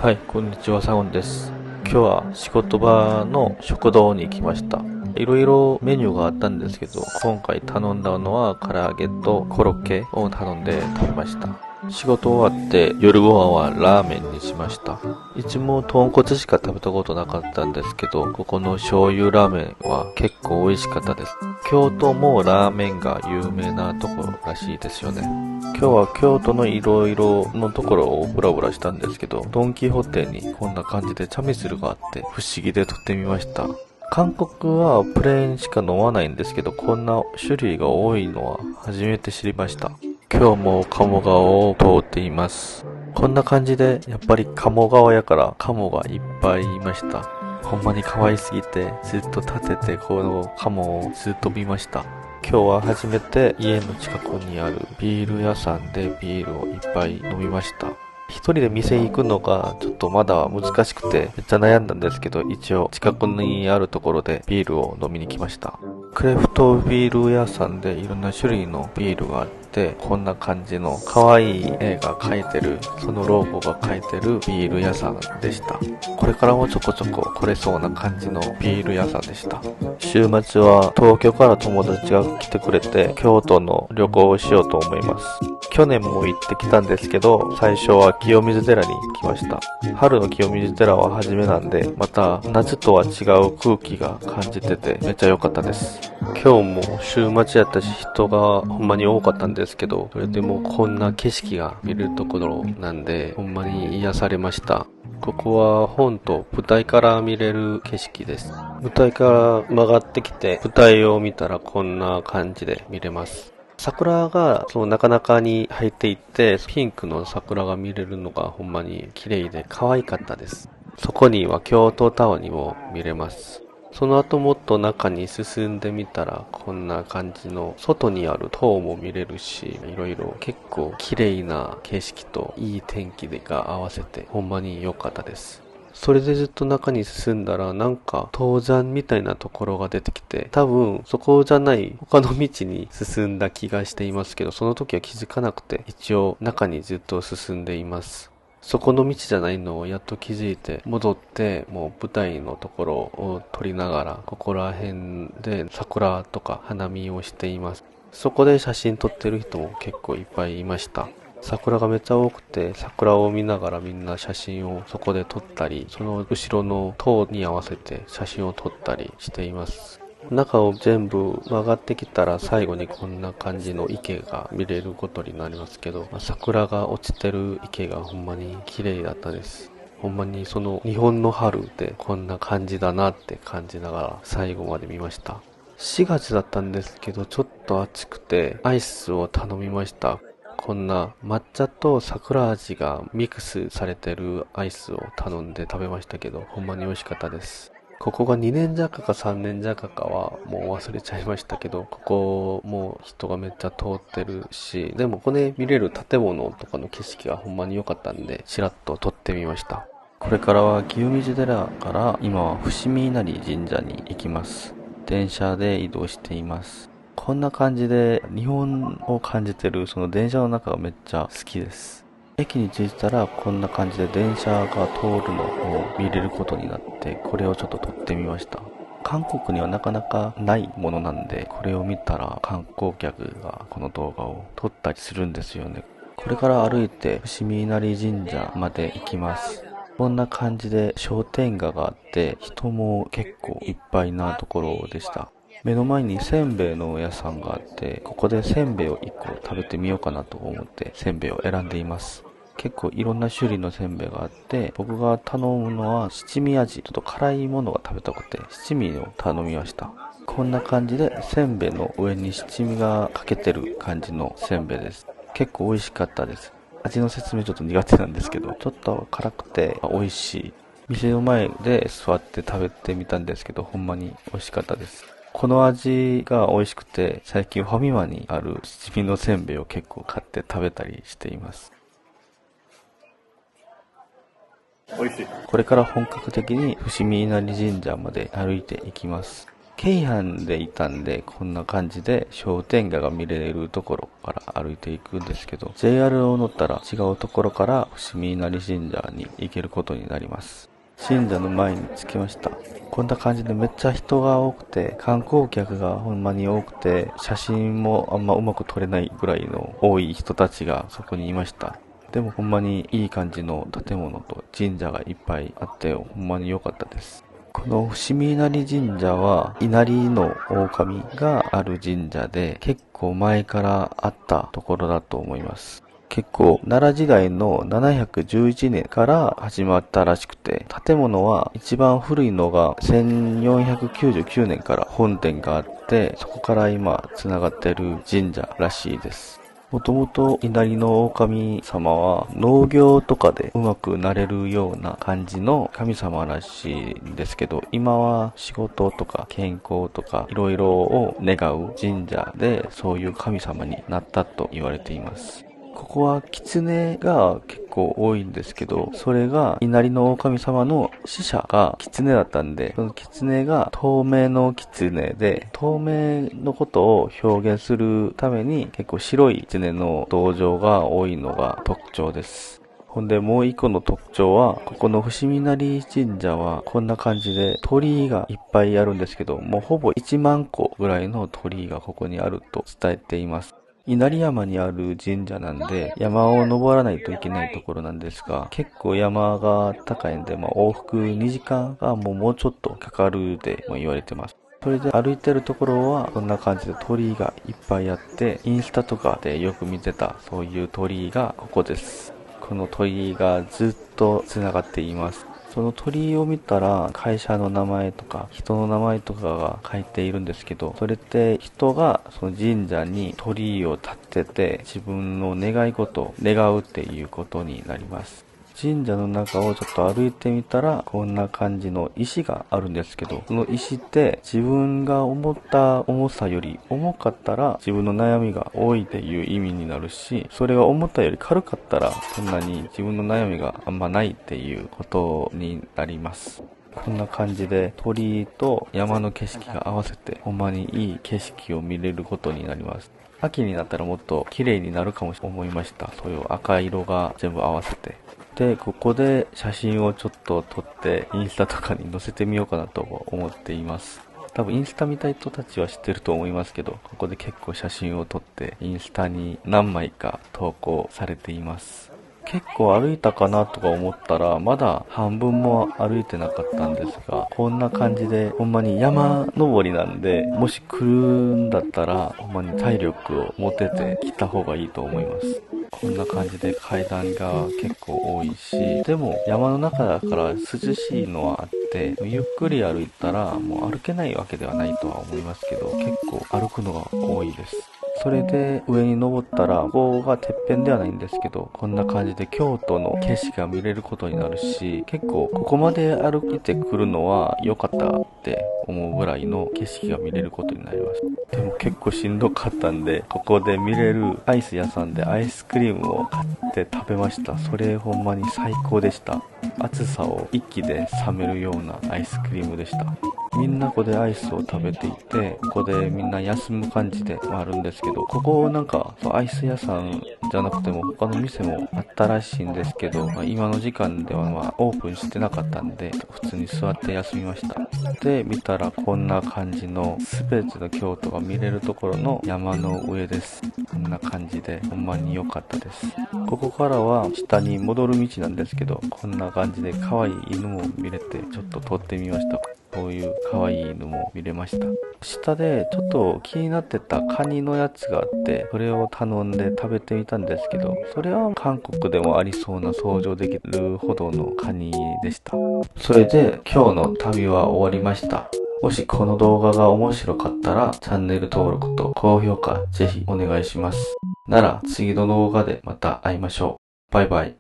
はい、こんにちは、サゴンです。今日は仕事場の食堂に来ました。いろいろメニューがあったんですけど、今回頼んだのは唐揚げとコロッケを頼んで食べました。仕事終わって夜ご飯はラーメンにしました。いつも豚骨しか食べたことなかったんですけど、ここの醤油ラーメンは結構美味しかったです。京都もラーメンが有名なところらしいですよね。今日は京都のいろいろのところをブラブラしたんですけど、ドンキホーテにこんな感じでチャミスルがあって不思議で撮ってみました。韓国はプレーンしか飲まないんですけど、こんな種類が多いのは初めて知りました。今日も鴨川を通っています。こんな感じで、やっぱり鴨川やから鴨がいっぱいいました。ほんまに可愛すぎて、ずっと立ててこの鴨をずっと見ました。今日は初めて家の近くにあるビール屋さんでビールをいっぱい飲みました。一人で店行くのがちょっとまだ難しくてめっちゃ悩んだんですけど、一応近くにあるところでビールを飲みに来ました。クレフトビール屋さんでいろんな種類のビールがあって、こんな感じの可愛い絵が描いてる、そのロゴが描いてるビール屋さんでした。これからもちょこちょこ来れそうな感じのビール屋さんでした。週末は東京から友達が来てくれて京都の旅行をしようと思います。去年も行ってきたんですけど、最初は清水寺に来ました。春の清水寺は初めなんで、また夏とは違う空気が感じててめっちゃ良かったです。今日も週末やったし人がほんまに多かったんですけど、それでもこんな景色が見れるところなんで、ほんまに癒されました。ここは本と舞台から見れる景色です。舞台から曲がってきて、舞台を見たらこんな感じで見れます。桜がなかなかに入っていって、ピンクの桜が見れるのがほんまに綺麗で可愛かったです。そこには京都タワーにも見れます。その後もっと中に進んでみたらこんな感じの外にある塔も見れるし、いろいろ結構綺麗な景色といい天気が合わせてほんまに良かったです。それでずっと中に進んだらなんか登山みたいなところが出てきて、多分そこじゃない他の道に進んだ気がしていますけど、その時は気づかなくて一応中にずっと進んでいます。そこの道じゃないのをやっと気づいて戻って、もう舞台のところを撮りながらここら辺で桜とか花見をしています。そこで写真撮ってる人も結構いっぱいいました。桜がめっちゃ多くて、桜を見ながらみんな写真をそこで撮ったり、その後ろの塔に合わせて写真を撮ったりしています。中を全部曲がってきたら最後にこんな感じの池が見れることになりますけど、桜が落ちてる池がほんまに綺麗だったです。ほんまにその日本の春ってこんな感じだなって感じながら最後まで見ました。4月だったんですけど、ちょっと暑くてアイスを頼みました。こんな抹茶と桜味がミックスされてるアイスを頼んで食べましたけど、ほんまに美味しかったです。ここが2年坂か3年坂かはもう忘れちゃいましたけど、ここも人がめっちゃ通ってるし、でもこれ見れる建物とかの景色がほんまに良かったんで、ちらっと撮ってみました。これからは清水寺から今は伏見稲荷神社に行きます。電車で移動しています。こんな感じで日本を感じてるその電車の中がめっちゃ好きです。駅に着いたらこんな感じで電車が通るのを見れることになって、これをちょっと撮ってみました。韓国にはなかなかないものなんで、これを見たら観光客がこの動画を撮ったりするんですよね。これから歩いて伏見稲荷神社まで行きます。こんな感じで商店街があって人も結構いっぱいなところでした。目の前にせんべいの屋さんがあって、ここでせんべいを1個食べてみようかなと思ってせんべいを選んでいます。結構いろんな種類のせんべいがあって、僕が頼むのは七味味、ちょっと辛いものが食べたくて七味を頼みました。こんな感じでせんべいの上に七味がかけてる感じのせんべいです。結構美味しかったです。味の説明ちょっと苦手なんですけど、ちょっと辛くて美味しい。店の前で座って食べてみたんですけど、ほんまに美味しかったです。この味が美味しくて、最近ファミマにある七味のせんべいを結構買って食べたりしています。美味しい。これから本格的に伏見稲荷神社まで歩いていきます。京阪でいたんで、こんな感じで商店街が見れるところから歩いていくんですけど、JR を乗ったら違うところから伏見稲荷神社に行けることになります。神社の前に着きました。こんな感じでめっちゃ人が多くて、観光客がほんまに多くて、写真もあんまうまく撮れないぐらいの多い人たちがそこにいました。でもほんまにいい感じの建物と神社がいっぱいあって、ほんまに良かったです。この伏見稲荷神社は稲荷の狼がある神社で結構前からあったところだと思います。結構奈良時代の711年から始まったらしくて、建物は一番古いのが1499年から本殿があって、そこから今繋がってる神社らしいです。もともと稲荷の狼様は農業とかでうまくなれるような感じの神様らしいんですけど、今は仕事とか健康とかいろいろを願う神社でそういう神様になったと言われています。ここは狐が結構多いんですけど、それが稲荷の狼様の使者が狐だったんで、その狐が透明の狐で、透明のことを表現するために結構白い狐の銅像が多いのが特徴です。ほんでもう一個の特徴は、ここの伏見稲荷神社はこんな感じで鳥居がいっぱいあるんですけど、もうほぼ1万個ぐらいの鳥居がここにあると伝えています。稲荷山にある神社なんで、山を登らないといけないところなんですが、結構山が高いんで、往復2時間がもうちょっとかかるでも言われてます。それで歩いてるところは、こんな感じで鳥居がいっぱいあって、インスタとかでよく見てた、そういう鳥居がここです。この鳥居がずっと繋がっています。その鳥居を見たら会社の名前とか人の名前とかが書いているんですけど、それって人がその神社に鳥居を建てて自分の願い事を願うっていうことになります。神社の中をちょっと歩いてみたらこんな感じの石があるんですけど、その石って自分が思った重さより重かったら自分の悩みが多いっていう意味になるし、それが思ったより軽かったらそんなに自分の悩みがあんまないっていうことになります。こんな感じで鳥居と山の景色が合わせてほんまにいい景色を見れることになります。秋になったらもっと綺麗になるかもし思いました。そういう赤色が全部合わせて。で、ここで写真をちょっと撮ってインスタとかに載せてみようかなと思っています。多分インスタ見た人たちは知ってると思いますけど、ここで結構写真を撮ってインスタに何枚か投稿されています。結構歩いたかなとか思ったら、まだ半分も歩いてなかったんですが、こんな感じで、ほんまに山登りなんで、もし来るんだったら、ほんまに体力を持てて来た方がいいと思います。こんな感じで階段が結構多いし、でも山の中だから涼しいのはあって、ゆっくり歩いたらもう歩けないわけではないとは思いますけど、結構歩くのが多いです。それで上に登ったら、ここがてっぺんではないんですけど、こんな感じで京都の景色が見れることになるし、結構ここまで歩いてくるのは良かったって思うぐらいの景色が見れることになります。でも結構しんどかったんで、ここで見れるアイス屋さんでアイスクリームを買って食べました。それほんまに最高でした。暑さを一気で冷めるようなアイスクリームでした。みんなここでアイスを食べていて、ここでみんな休む感じではあるんですけど、ここなんかアイス屋さんじゃなくても他の店もあったらしいんですけど、今の時間ではオープンしてなかったんで、普通に座って休みました。で、見たらこんな感じの全ての京都が見れるところの山の上です。こんな感じでほんまに良かったです。ここからは下に戻る道なんですけど、こんな感じで可愛い犬も見れてちょっと撮ってみました。こういう可愛い犬も見れました。下でちょっと気になってたカニのやつがあって、それを頼んで食べてみたんですけど、それは韓国でもありそうな想像できるほどのカニでした。それで今日の旅は終わりました。もしこの動画が面白かったらチャンネル登録と高評価ぜひお願いします。なら次の動画でまた会いましょう。バイバイ。